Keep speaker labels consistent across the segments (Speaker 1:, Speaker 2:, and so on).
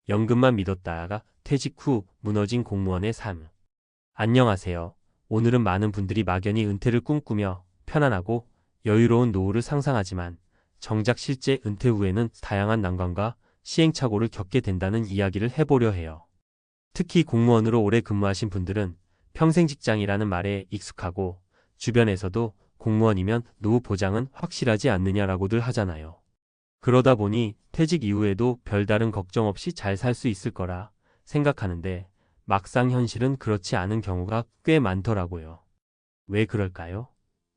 Speaker 1: 연금만 믿었다가 퇴직 후 무너진 공무원의 삶. 안녕하세요. 오늘은 많은 분들이 막연히 은퇴를 꿈꾸며 편안하고 여유로운 노후를 상상하지만 정작 실제 은퇴 후에는 다양한 난관과 시행착오를 겪게 된다는 이야기를 해보려 해요. 특히 공무원으로 오래 근무하신 분들은 평생 직장이라는 말에 익숙하고 주변에서도 공무원이면 노후 보장은 확실하지 않느냐라고들 하잖아요. 그러다 보니 퇴직 이후에도 별다른 걱정 없이 잘 살 수 있을 거라 생각하는데 막상 현실은 그렇지 않은 경우가 꽤 많더라고요. 왜 그럴까요?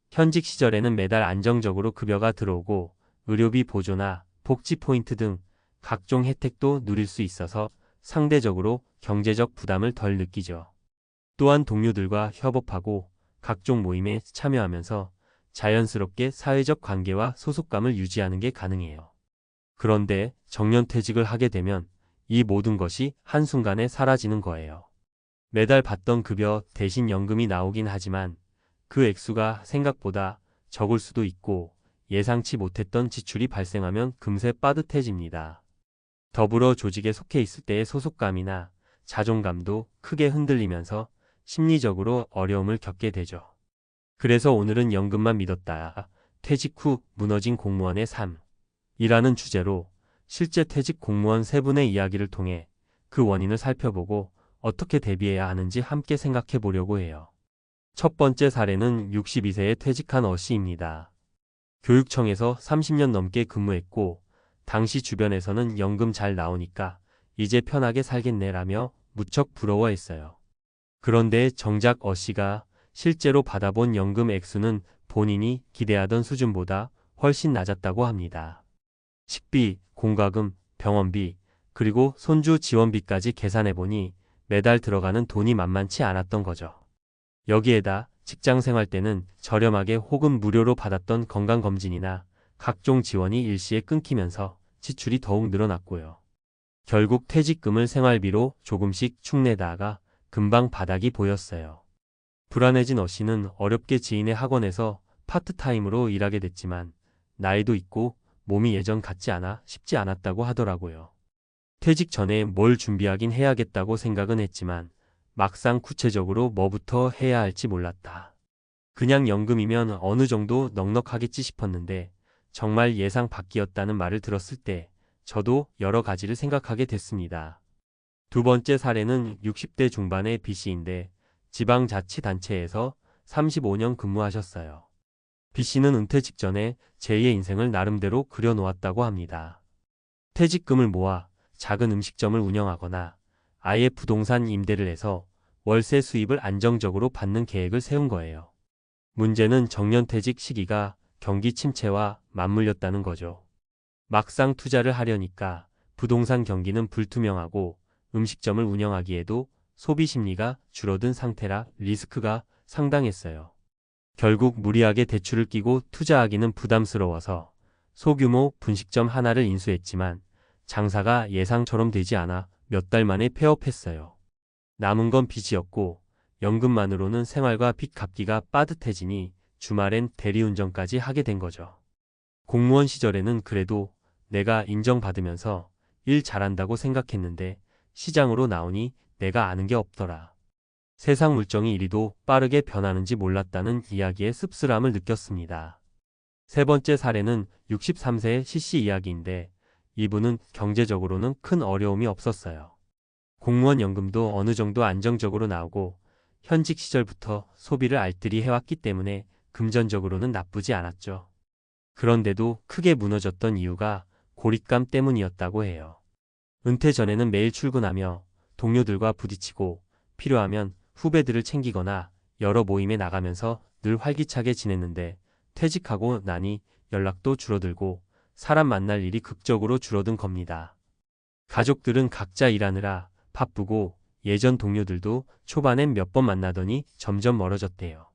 Speaker 1: 현직 시절에는 매달 안정적으로 급여가 들어오고 의료비 보조나 복지 포인트 등 각종 혜택도 누릴 수 있어서 상대적으로 경제적 부담을 덜 느끼죠. 또한 동료들과 협업하고 각종 모임에 참여하면서 자연스럽게 사회적 관계와 소속감을 유지하는 게 가능해요. 그런데 정년퇴직을 하게 되면 이 모든 것이 한순간에 사라지는 거예요. 매달 받던 급여 대신 연금이 나오긴 하지만 그 액수가 생각보다 적을 수도 있고 예상치 못했던 지출이 발생하면 금세 빠듯해집니다. 더불어 조직에 속해 있을 때의 소속감이나 자존감도 크게 흔들리면서 심리적으로 어려움을 겪게 되죠. 그래서 오늘은 연금만 믿었다. 퇴직 후 무너진 공무원의 삶이라는 주제로 실제 퇴직 공무원 세 분의 이야기를 통해 그 원인을 살펴보고 어떻게 대비해야 하는지 함께 생각해 보려고 해요. 첫 번째 사례는 62세에 퇴직한 어씨입니다. 교육청에서 30년 넘게 근무했고 당시 주변에서는 연금 잘 나오니까 이제 편하게 살겠네라며 무척 부러워했어요. 그런데 정작 어씨가 실제로 받아본 연금 액수는 본인이 기대하던 수준보다 훨씬 낮았다고 합니다. 식비, 공과금, 병원비, 그리고 손주 지원비까지 계산해보니 매달 들어가는 돈이 만만치 않았던 거죠. 여기에다 직장 생활 때는 저렴하게 혹은 무료로 받았던 건강검진이나 각종 지원이 일시에 끊기면서 지출이 더욱 늘어났고요. 결국 퇴직금을 생활비로 조금씩 축내다가 금방 바닥이 보였어요. 불안해진 어씨는 어렵게 지인의 학원에서 파트타임으로 일하게 됐지만 나이도 있고 몸이 예전 같지 않아 쉽지 않았다고 하더라고요. 퇴직 전에 뭘 준비하긴 해야겠다고 생각은 했지만 막상 구체적으로 뭐부터 해야 할지 몰랐다. 그냥 연금이면 어느 정도 넉넉하겠지 싶었는데 정말 예상 밖이었다는 말을 들었을 때 저도 여러 가지를 생각하게 됐습니다. 두 번째 사례는 60대 중반의 B씨인데 지방자치단체에서 35년 근무하셨어요. B씨는 은퇴 직전에 제2의 인생을 나름대로 그려놓았다고 합니다. 퇴직금을 모아 작은 음식점을 운영하거나 아예 부동산 임대를 해서 월세 수입을 안정적으로 받는 계획을 세운 거예요. 문제는 정년퇴직 시기가 경기 침체와 맞물렸다는 거죠. 막상 투자를 하려니까 부동산 경기는 불투명하고 음식점을 운영하기에도 소비 심리가 줄어든 상태라 리스크가 상당했어요. 결국 무리하게 대출을 끼고 투자하기는 부담스러워서 소규모 분식점 하나를 인수했지만 장사가 예상처럼 되지 않아 몇 달 만에 폐업했어요. 남은 건 빚이었고 연금만으로는 생활과 빚 갚기가 빠듯해지니 주말엔 대리운전까지 하게 된 거죠. 공무원 시절에는 그래도 내가 인정받으면서 일 잘한다고 생각했는데 시장으로 나오니 내가 아는 게 없더라. 세상 물정이 이리도 빠르게 변하는지 몰랐다는 이야기에 씁쓸함을 느꼈습니다. 세 번째 사례는 63세의 C씨 이야기인데 이분은 경제적으로는 큰 어려움이 없었어요. 공무원 연금도 어느 정도 안정적으로 나오고 현직 시절부터 소비를 알뜰히 해왔기 때문에 금전적으로는 나쁘지 않았죠. 그런데도 크게 무너졌던 이유가 고립감 때문이었다고 해요. 은퇴 전에는 매일 출근하며 동료들과 부딪히고 필요하면 후배들을 챙기거나 여러 모임에 나가면서 늘 활기차게 지냈는데 퇴직하고 나니 연락도 줄어들고 사람 만날 일이 극적으로 줄어든 겁니다. 가족들은 각자 일하느라 바쁘고 예전 동료들도 초반엔 몇 번 만나더니 점점 멀어졌대요.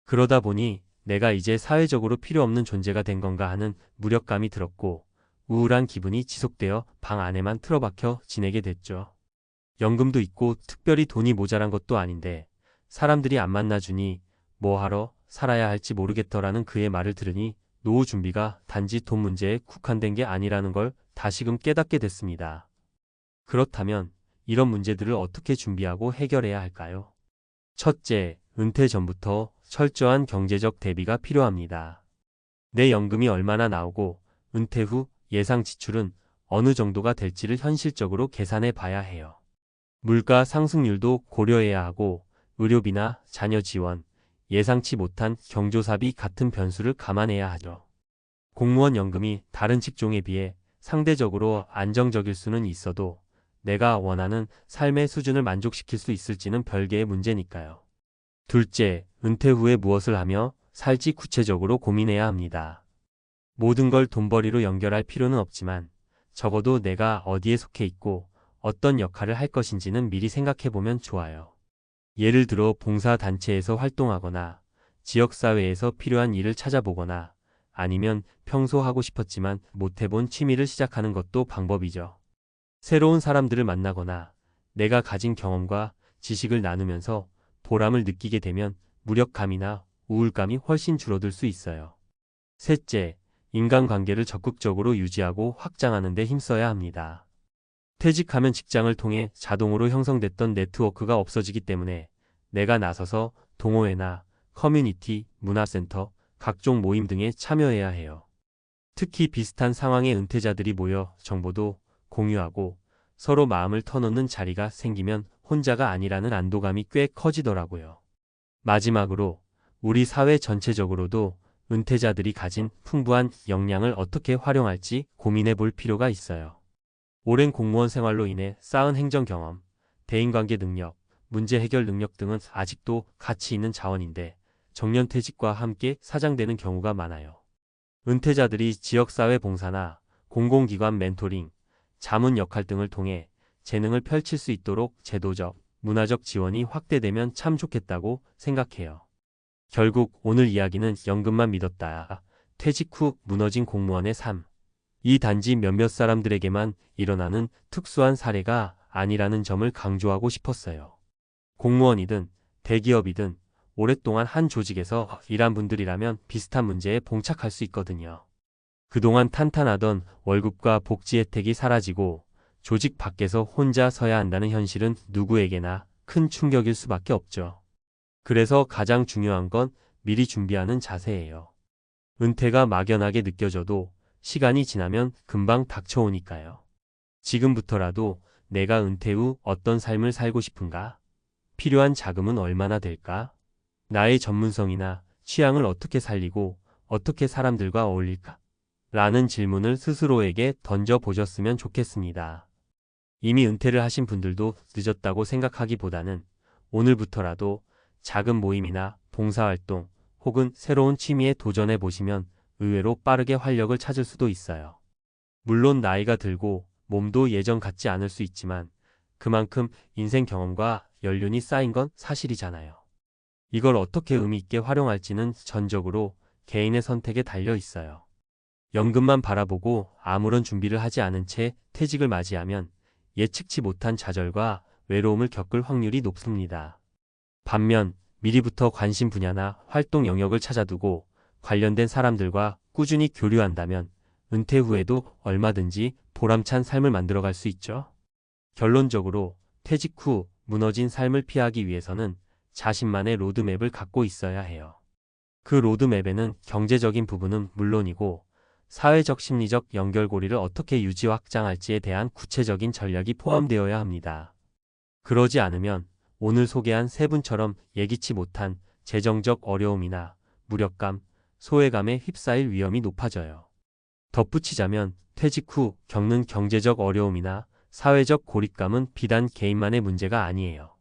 Speaker 1: 그러다 보니 내가 이제 사회적으로 필요 없는 존재가 된 건가 하는 무력감이 들었고 우울한 기분이 지속되어 방 안에만 틀어박혀 지내게 됐죠. 연금도 있고 특별히 돈이 모자란 것도 아닌데 사람들이 안 만나주니 뭐 하러 살아야 할지 모르겠더라는 그의 말을 들으니 노후 준비가 단지 돈 문제에 국한된 게 아니라는 걸 다시금 깨닫게 됐습니다. 그렇다면 이런 문제들을 어떻게 준비하고 해결해야 할까요? 첫째, 은퇴 전부터 철저한 경제적 대비가 필요합니다. 내 연금이 얼마나 나오고 은퇴 후 예상 지출은 어느 정도가 될지를 현실적으로 계산해 봐야 해요. 물가 상승률도 고려해야 하고 의료비나 자녀 지원, 예상치 못한 경조사비 같은 변수를 감안해야 하죠. 공무원 연금이 다른 직종에 비해 상대적으로 안정적일 수는 있어도 내가 원하는 삶의 수준을 만족시킬 수 있을지는 별개의 문제니까요. 둘째, 은퇴 후에 무엇을 하며 살지 구체적으로 고민해야 합니다. 모든 걸 돈벌이로 연결할 필요는 없지만 적어도 내가 어디에 속해 있고 어떤 역할을 할 것인지는 미리 생각해보면 좋아요. 예를 들어 봉사단체에서 활동하거나 지역사회에서 필요한 일을 찾아보거나 아니면 평소 하고 싶었지만 못해본 취미를 시작하는 것도 방법이죠. 새로운 사람들을 만나거나 내가 가진 경험과 지식을 나누면서 보람을 느끼게 되면 무력감이나 우울감이 훨씬 줄어들 수 있어요. 셋째, 인간관계를 적극적으로 유지하고 확장하는 데 힘써야 합니다. 퇴직하면 직장을 통해 자동으로 형성됐던 네트워크가 없어지기 때문에 내가 나서서 동호회나 커뮤니티, 문화센터, 각종 모임 등에 참여해야 해요. 특히 비슷한 상황의 은퇴자들이 모여 정보도 공유하고 서로 마음을 터놓는 자리가 생기면 혼자가 아니라는 안도감이 꽤 커지더라고요. 마지막으로 우리 사회 전체적으로도 은퇴자들이 가진 풍부한 역량을 어떻게 활용할지 고민해 볼 필요가 있어요. 오랜 공무원 생활로 인해 쌓은 행정 경험, 대인관계 능력, 문제 해결 능력 등은 아직도 가치 있는 자원인데 정년퇴직과 함께 사장되는 경우가 많아요. 은퇴자들이 지역사회 봉사나 공공기관 멘토링, 자문 역할 등을 통해 재능을 펼칠 수 있도록 제도적, 문화적 지원이 확대되면 참 좋겠다고 생각해요. 결국 오늘 이야기는 연금만 믿었다. 퇴직 후 무너진 공무원의 삶. 이 단지 몇몇 사람들에게만 일어나는 특수한 사례가 아니라는 점을 강조하고 싶었어요. 공무원이든 대기업이든 오랫동안 한 조직에서 일한 분들이라면 비슷한 문제에 봉착할 수 있거든요. 그동안 탄탄하던 월급과 복지 혜택이 사라지고 조직 밖에서 혼자 서야 한다는 현실은 누구에게나 큰 충격일 수밖에 없죠. 그래서 가장 중요한 건 미리 준비하는 자세예요. 은퇴가 막연하게 느껴져도 시간이 지나면 금방 닥쳐오니까요. 지금부터라도 내가 은퇴 후 어떤 삶을 살고 싶은가? 필요한 자금은 얼마나 될까? 나의 전문성이나 취향을 어떻게 살리고 어떻게 사람들과 어울릴까? 라는 질문을 스스로에게 던져보셨으면 좋겠습니다. 이미 은퇴를 하신 분들도 늦었다고 생각하기보다는 오늘부터라도 작은 모임이나 봉사활동 혹은 새로운 취미에 도전해 보시면 의외로 빠르게 활력을 찾을 수도 있어요. 물론 나이가 들고 몸도 예전 같지 않을 수 있지만 그만큼 인생 경험과 연륜이 쌓인 건 사실이잖아요. 이걸 어떻게 의미 있게 활용할지는 전적으로 개인의 선택에 달려 있어요. 연금만 바라보고 아무런 준비를 하지 않은 채 퇴직을 맞이하면 예측치 못한 좌절과 외로움을 겪을 확률이 높습니다. 반면 미리부터 관심 분야나 활동 영역을 찾아두고 관련된 사람들과 꾸준히 교류한다면 은퇴 후에도 얼마든지 보람찬 삶을 만들어갈 수 있죠. 결론적으로 퇴직 후 무너진 삶을 피하기 위해서는 자신만의 로드맵을 갖고 있어야 해요. 그 로드맵에는 경제적인 부분은 물론이고 사회적 심리적 연결고리를 어떻게 유지 확장할지에 대한 구체적인 전략이 포함되어야 합니다. 그러지 않으면 오늘 소개한 세 분처럼 예기치 못한 재정적 어려움이나 무력감, 소외감에 휩싸일 위험이 높아져요. 덧붙이자면 퇴직 후 겪는 경제적 어려움이나 사회적 고립감은 비단 개인만의 문제가 아니에요.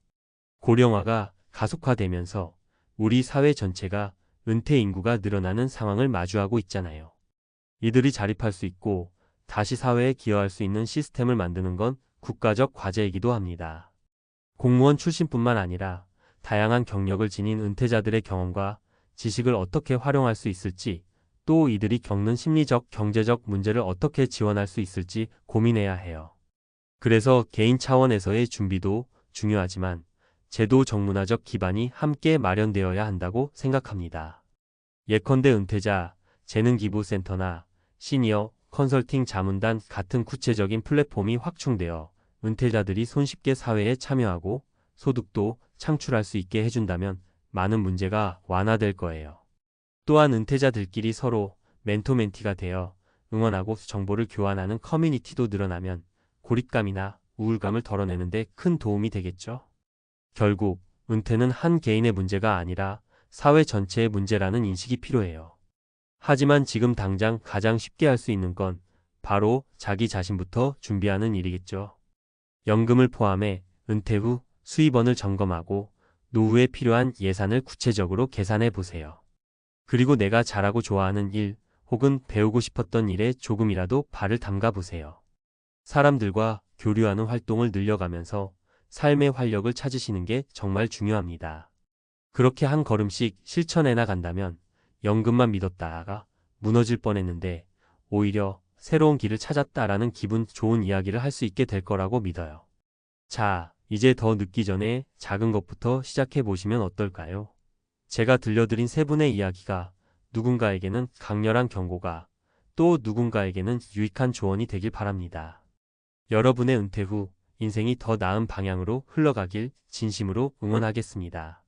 Speaker 1: 고령화가 가속화되면서 우리 사회 전체가 은퇴 인구가 늘어나는 상황을 마주하고 있잖아요. 이들이 자립할 수 있고 다시 사회에 기여할 수 있는 시스템을 만드는 건 국가적 과제이기도 합니다. 공무원 출신뿐만 아니라 다양한 경력을 지닌 은퇴자들의 경험과 지식을 어떻게 활용할 수 있을지, 또 이들이 겪는 심리적, 경제적 문제를 어떻게 지원할 수 있을지 고민해야 해요. 그래서 개인 차원에서의 준비도 중요하지만 제도 정문화적 기반이 함께 마련되어야 한다고 생각합니다. 예컨대 은퇴자 재능기부센터나 시니어 컨설팅 자문단 같은 구체적인 플랫폼이 확충되어 은퇴자들이 손쉽게 사회에 참여하고 소득도 창출할 수 있게 해준다면 많은 문제가 완화될 거예요. 또한 은퇴자들끼리 서로 멘토멘티가 되어 응원하고 정보를 교환하는 커뮤니티도 늘어나면 고립감이나 우울감을 덜어내는 데 큰 도움이 되겠죠. 결국 은퇴는 한 개인의 문제가 아니라 사회 전체의 문제라는 인식이 필요해요. 하지만 지금 당장 가장 쉽게 할 수 있는 건 바로 자기 자신부터 준비하는 일이겠죠. 연금을 포함해 은퇴 후 수입원을 점검하고 노후에 필요한 예산을 구체적으로 계산해 보세요. 그리고 내가 잘하고 좋아하는 일 혹은 배우고 싶었던 일에 조금이라도 발을 담가 보세요. 사람들과 교류하는 활동을 늘려가면서 삶의 활력을 찾으시는 게 정말 중요합니다. 그렇게 한 걸음씩 실천해 나간다면 연금만 믿었다가 무너질 뻔했는데 오히려 새로운 길을 찾았다라는 기분 좋은 이야기를 할 수 있게 될 거라고 믿어요. 자, 이제 더 늦기 전에 작은 것부터 시작해 보시면 어떨까요? 제가 들려드린 세 분의 이야기가 누군가에게는 강렬한 경고가, 또 누군가에게는 유익한 조언이 되길 바랍니다. 여러분의 은퇴 후 인생이 더 나은 방향으로 흘러가길 진심으로 응원하겠습니다.